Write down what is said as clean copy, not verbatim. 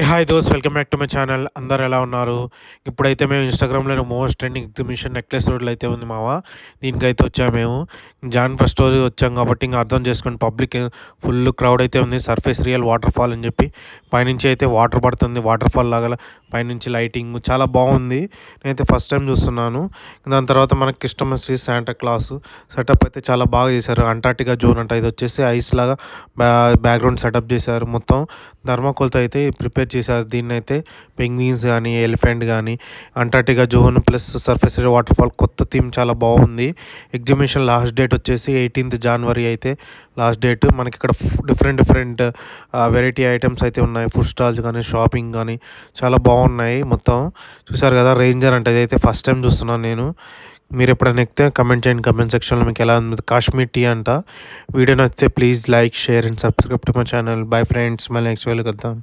Hi దోస్త్, welcome back to my channel. అందరు ఎలా ఉన్నారు? ఇప్పుడైతే మేము ఇన్‌స్టాగ్రామ్‌లో మోస్ట్ ట్రెండింగ్ ఎగ్జిబిషన్ నెక్లెస్ రోడ్‌లో అయితే ఉంది మావా. దీనికైతే వచ్చాము మేము. జాన్ ఫస్ట్ రోజు వచ్చాం కాబట్టి ఇంక అర్థం చేసుకోండి, పబ్లిక్ ఫుల్ క్రౌడ్ అయితే ఉంది. సర్ఫేస్ రియల్ వాటర్ ఫాల్ అని చెప్పి పైనుంచి అయితే వాటర్ పడుతుంది. వాటర్ ఫాల్ లాగా పైనుంచి లైటింగ్ చాలా బాగుంది. నేనైతే ఫస్ట్ టైం చూస్తున్నాను. దాని తర్వాత మనకి Christmas tree, Santa Claus setup అయితే చాలా బాగా చేశారు. అంటార్టికా జోన్ అంట, ఇది వచ్చేసి ఐస్ లాగా బ్యాక్గ్రౌండ్ సెటప్ చేశారు. మొత్తం థర్మాకోల్తో అయితే ప్రిపేర్ చేశారు. దీన్నైతే పెంగ్విన్స్ కానీ, ఎలిఫెంట్ కానీ, Antarctica zone plus surface water fall కొత్త థీమ్ చాలా బాగుంది. ఎగ్జిబిషన్ లాస్ట్ డేట్ వచ్చేసి 18th January అయితే లాస్ట్ డేట్. మనకి ఇక్కడ డిఫరెంట్ వెరైటీ ఐటమ్స్ అయితే ఉన్నాయి. ఫుడ్ స్టాల్స్ కానీ, షాపింగ్ కానీ చాలా బాగున్నాయి. మొత్తం చూసారు కదా, రేంజర్ అంటే ఇదైతే ఫస్ట్ టైం చూస్తున్నాను నేను. మీరు ఎప్పుడైనా ఎక్కితే కమెంట్ చేయండి, కమెంట్ సెక్షన్లో మీకు ఎలా ఉంది. కాశ్మీర్ టీ అంట. వీడియో నచ్చితే please like, share and subscribe to my channel. Bye friends, మళ్ళీ నెక్స్ట్ వీడియోలో కలుద్దాం.